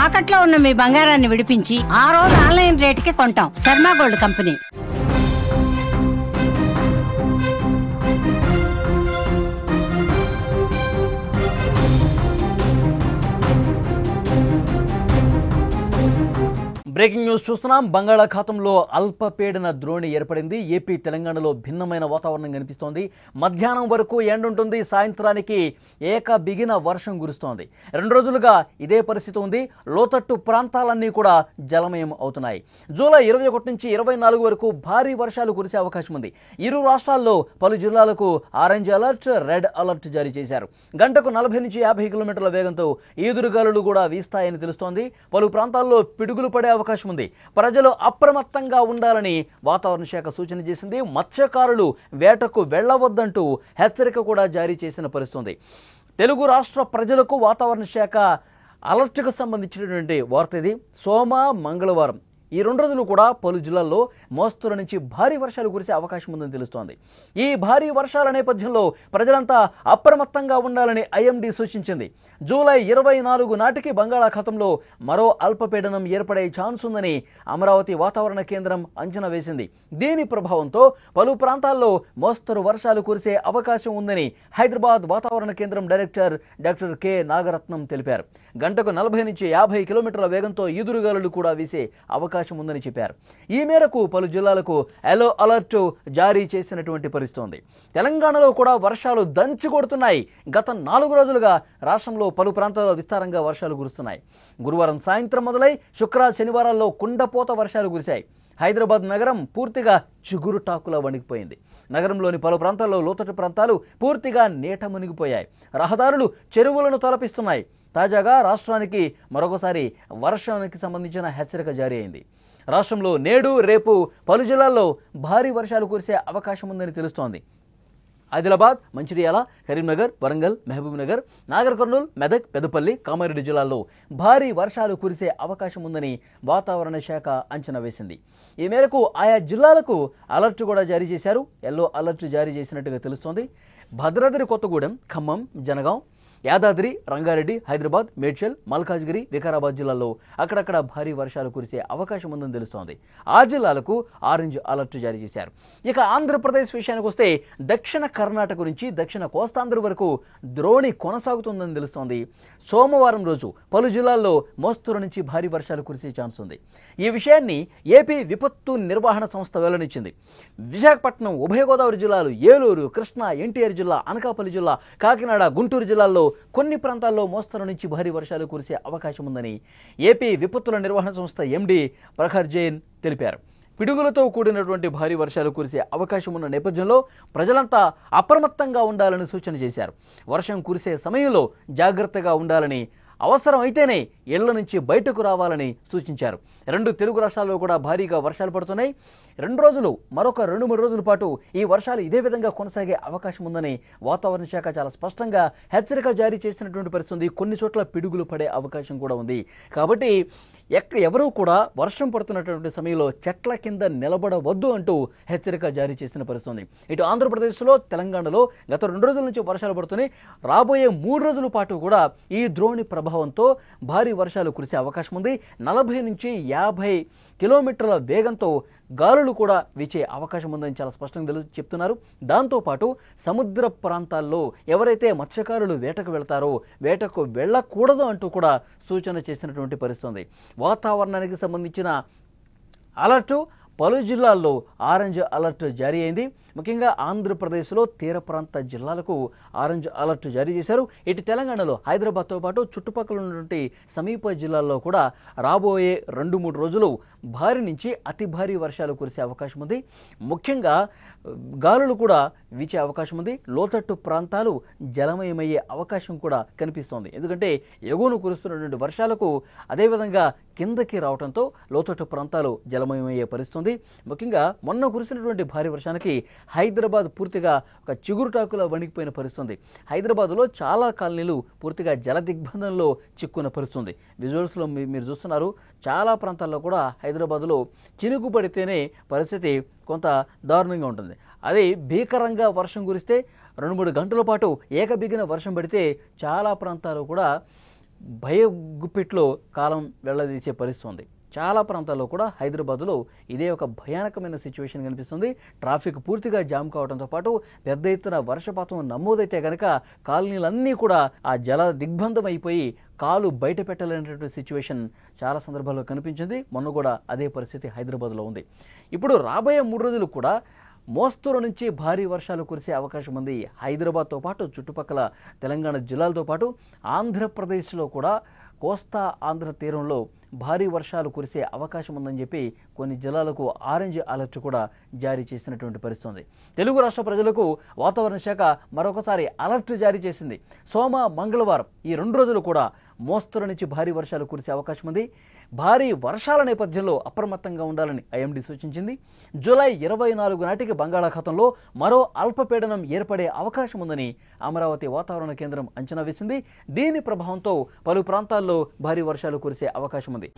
తాకట్లో ఉన్న మీ బంగారాన్ని విడిపించి ఆ రోజు ఆన్లైన్ రేటుకి కొంటాం. Sharma gold company. Breaking news చూస్తున్నాం. బంగాళాఖాతంలో అల్పపీడన ద్రోణి ఏర్పడింది. ఏపీ తెలంగాణలో భిన్నమైన వాతావరణం కనిపిస్తోంది. మధ్యాహ్నం వరకు ఎండుంటుంది. సాయంత్రానికి బిగిన వర్షం కురుస్తోంది. 2 రోజులుగా ఇదే పరిస్థితి ఉంది. లోతట్టు ప్రాంతాలన్నీ కూడా జలమయం అవుతున్నాయి. జూలై 21 నుంచి 24 వరకు భారీ వర్షాలు కురిసే అవకాశం ఉంది. ఇరు రాష్ట్రాల్లో పలు జిల్లాలకు ఆరెంజ్ అలర్ట్, రెడ్ అలర్ట్ జారీ చేశారు. గంటకు 40 నుంచి 50 కిలోమీటర్ల వేగంతో ఈదురుగాలులు కూడా వీస్తాయని తెలుస్తోంది. పలు ప్రాంతాల్లో పిడుగులు పడే అవకాశం ఉంది. ప్రజలు అప్రమత్తంగా ఉండాలని వాతావరణ శాఖ సూచన చేసింది. మత్స్యకారులు వేటకు వెళ్లవద్దంటూ హెచ్చరిక కూడా జారీ చేసిన పరిస్థితి. తెలుగు రాష్ట్ర ప్రజలకు వాతావరణ శాఖ అలర్ట్కు సంబంధించినటువంటి వార్త ఇది. సోమ, మంగళవారం ఈ 2 రోజులు కూడా పలు జిల్లాల్లో మోస్తరు నుంచి భారీ వర్షాలు కురిసే అవకాశం ఉందని తెలుస్తోంది. ఈ భారీ వర్షాల నేపథ్యంలో ప్రజలంతా అప్రమత్తంగా ఉండాలని ఐఎండీ సూచించింది. జూలై 24 నాటికి బంగాళాఖాతంలో మరో అల్పపీడనం ఏర్పడే ఛాన్స్ ఉందని అమరావతి వాతావరణ కేంద్రం అంచనా వేసింది. దీని ప్రభావంతో పలు ప్రాంతాల్లో మోస్తరు వర్షాలు కురిసే అవకాశం ఉందని హైదరాబాద్ వాతావరణ కేంద్రం డైరెక్టర్ డాక్టర్ కె నాగరత్నం తెలిపారు. గంటకు 40 నుంచి 50 కిలోమీటర్ల వేగంతో ఈదురుగాలులు కూడా వీసే అవకాశం ఉందని చెప్పారు. ఈ మేరకు పలు జిల్లాలకు ఎల్లో అలర్ట్ జారీ చేసినటువంటి పరిస్థితి ఉంది. తెలంగాణలో కూడా వర్షాలు దంచి కొడుతున్నాయి. గత 4 రోజులుగా రాష్ట్రంలో పలు ప్రాంతాల్లో విస్తారంగా వర్షాలు కురుస్తున్నాయి. గురువారం సాయంత్రం మొదలై శుక్ర, శనివారాల్లో కుండపోత వర్షాలు కురిశాయి. హైదరాబాద్ నగరం పూర్తిగా చిగురుటాకులా వణికిపోయింది. నగరంలోని పలు ప్రాంతాల్లో లోతట్టు ప్రాంతాలు పూర్తిగా నీట మునిగిపోయాయి. రహదారులు చెరువులను తలపిస్తున్నాయి. తాజాగా రాష్ట్రానికి మరొకసారి వర్షానికి సంబంధించిన హెచ్చరిక జారీ అయింది. రాష్ట్రంలో నేడు, రేపు పలు జిల్లాల్లో భారీ వర్షాలు కురిసే అవకాశం ఉందని తెలుస్తోంది. ఆదిలాబాద్, మంచిర్యాల, కరీంనగర్, వరంగల్, మహబూబ్ నగర్, నాగర్ కర్నూల్, మెదక్, పెద్దపల్లి, కామారెడ్డి జిల్లాల్లో భారీ వర్షాలు కురిసే అవకాశం ఉందని వాతావరణ శాఖ అంచనా వేసింది. ఈ మేరకు ఆయా జిల్లాలకు అలర్ట్ కూడా జారీ చేశారు. ఎల్లో అలర్ట్ జారీ చేసినట్టుగా తెలుస్తోంది. భద్రాద్రి కొత్తగూడెం, ఖమ్మం, జనగాం, యాదాద్రి, రంగారెడ్డి, హైదరాబాద్, మేడ్చల్, మల్కాజ్గిరి, వికారాబాద్ జిల్లాల్లో అక్కడక్కడ భారీ వర్షాలు కురిసే అవకాశం ఉందని తెలుస్తోంది. ఆ జిల్లాలకు ఆరెంజ్ అలర్ట్ జారీ చేశారు. ఇక ఆంధ్రప్రదేశ్ విషయానికి వస్తే దక్షిణ కర్ణాటక నుంచి దక్షిణ కోస్తాంధ్ర వరకు ద్రోణి కొనసాగుతుందని తెలుస్తోంది. సోమవారం రోజు పలు జిల్లాల్లో మోస్తరు నుంచి భారీ వర్షాలు కురిసే ఛాన్స్ ఉంది. ఈ విషయాన్ని ఏపీ విపత్తు నిర్వహణ సంస్థ వెల్లడించింది. విశాఖపట్నం, ఉభయ గోదావరి జిల్లాలు, ఏలూరు, కృష్ణా, ఎన్టీఆర్ జిల్లా, అనకాపల్లి జిల్లా, కాకినాడ, గుంటూరు జిల్లాల్లో కొన్ని ప్రాంతాల్లో మోస్తరు నుంచి భారీ వర్షాలు కురిసే అవకాశం ఉందని ఏపీ విపత్తుల నిర్వహణ సంస్థ ఎండీ ప్రఖర్ జైన్ తెలిపారు. పిడుగులతో కూడినటువంటి భారీ వర్షాలు కురిసే అవకాశం ఉన్న నేపథ్యంలో ప్రజలంతా అప్రమత్తంగా ఉండాలని సూచన చేశారు. వర్షం కురిసే సమయంలో జాగ్రత్తగా ఉండాలని, అవసరం అయితేనే ఇళ్ల నుంచి బయటకు రావాలని సూచించారు. 2 తెలుగు రాష్ట్రాల్లో కూడా భారీగా వర్షాలు పడుతున్నాయి. 2 రోజులు, మరొక 2-3 రోజుల పాటు ఈ వర్షాలు ఇదే విధంగా కొనసాగే అవకాశం ఉందని వాతావరణ శాఖ చాలా స్పష్టంగా హెచ్చరిక జారీ చేసినటువంటి పరిస్థితి. కొన్ని చోట్ల పిడుగులు పడే అవకాశం కూడా ఉంది. కాబట్టి ఎవరూ కూడా వర్షం పడుతున్నటువంటి సమయంలో చెట్ల కింద నిలబడవద్దు అంటూ హెచ్చరిక జారీ చేసిన పరిస్థితి. ఇటు ఆంధ్రప్రదేశ్లో, తెలంగాణలో గత 2 రోజుల నుంచి వర్షాలు పడుతున్నాయి. రాబోయే 3 రోజుల పాటు కూడా ఈ ద్రోణి ప్రభావంతో భారీ వర్షాలు కురిసే అవకాశం ఉంది. 40 నుంచి 50 కిలోమీటర్ల వేగంతో గాలులు కూడా వీచే అవకాశం ఉందని చాలా స్పష్టంగా చెప్తున్నారు. దాంతోపాటు సముద్ర ప్రాంతాల్లో ఎవరైతే మత్స్యకారులు వేటకు వెళ్తారో వేటకు వెళ్ళకూడదు అంటూ కూడా సూచన చేసినటువంటి పరిస్థితి. వాతావరణానికి సంబంధించిన అలర్టు పలు జిల్లాల్లో ఆరెంజ్ అలర్ట్ జారీ అయింది. ముఖ్యంగా ఆంధ్రప్రదేశ్లో తీర ప్రాంత జిల్లాలకు ఆరెంజ్ అలర్ట్ జారీ చేశారు. ఇటు తెలంగాణలో హైదరాబాద్తో పాటు చుట్టుపక్కల ఉన్నటువంటి సమీప జిల్లాల్లో కూడా రాబోయే 2-3 రోజులు భారీ నుంచి అతి భారీ వర్షాలు కురిసే అవకాశం ఉంది. ముఖ్యంగా గాలులు కూడా వీచే అవకాశం ఉంది. లోతట్టు ప్రాంతాలు జలమయమయ్యే అవకాశం కూడా కనిపిస్తోంది. ఎందుకంటే ఎగువను కురుస్తున్నటువంటి వర్షాలకు అదేవిధంగా కిందకి రావడంతో లోతట్టు ప్రాంతాలు జలమయమయ్యే పరిస్థితుంది. ముఖ్యంగా మొన్న కురిసినటువంటి భారీ వర్షానికి హైదరాబాద్ పూర్తిగా ఒక చిగురుటాకులా వణికిపోయిన పరిస్థితుంది. హైదరాబాద్లో చాలా కాలనీలు పూర్తిగా జల దిగ్బంధంలో చిక్కున్న పరిస్థితుంది. విజువల్స్లో మీరు చూస్తున్నారు. చాలా ప్రాంతాల్లో కూడా హైదరాబాద్లో చినుకు పడితేనే పరిస్థితి కొంత దారుణంగా ఉంటుంది. అది భీకరంగా వర్షం కురిస్తే 2-3 గంటల పాటు ఏకబిగిన వర్షం పడితే చాలా ప్రాంతాలు కూడా భయగుప్పిట్లో కాలం వెళ్లదీసే పరిస్థితుంది. చాలా ప్రాంతాల్లో కూడా హైదరాబాద్లో ఇదే ఒక భయానకమైన సిచ్యువేషన్ కనిపిస్తుంది. ట్రాఫిక్ పూర్తిగా జామ్ కావడంతో పాటు పెద్ద ఎత్తున వర్షపాతం నమోదైతే కనుక కాలనీలన్నీ కూడా ఆ జల దిగ్బంధం అయిపోయి కాలు బయట పెట్టలేనటువంటి సిచ్యువేషన్ చాలా సందర్భాల్లో కనిపించింది. మొన్న కూడా అదే పరిస్థితి హైదరాబాద్లో ఉంది. ఇప్పుడు రాబోయే 3 రోజులు కూడా మోస్తరు నుంచి భారీ వర్షాలు కురిసే అవకాశం ఉంది. హైదరాబాద్తో పాటు చుట్టుపక్కల తెలంగాణ జిల్లాలతో పాటు ఆంధ్రప్రదేశ్లో కూడా కోస్తా ఆంధ్ర తీరంలో భారీ వర్షాలు కురిసే అవకాశం ఉందని చెప్పి కొన్ని జిల్లాలకు ఆరెంజ్ అలర్ట్ కూడా జారీ చేసినటువంటి పరిస్థితి ఉంది. తెలుగు రాష్ట్ర ప్రజలకు వాతావరణ శాఖ మరొకసారి అలర్ట్ జారీ చేసింది. సోమ, మంగళవారం ఈ 2 రోజులు కూడా మోస్తరు నుంచి భారీ వర్షాలు కురిసే అవకాశం ఉంది. భారీ వర్షాల నేపథ్యంలో అప్రమత్తంగా ఉండాలని ఐఎండీ సూచించింది. జూలై 24 నాటికి బంగాళాఖాతంలో మరో అల్పపీడనం ఏర్పడే అవకాశం ఉందని అమరావతి వాతావరణ కేంద్రం అంచనా వేసింది. దీని ప్రభావంతో పలు ప్రాంతాల్లో భారీ వర్షాలు కురిసే అవకాశం ఉంది.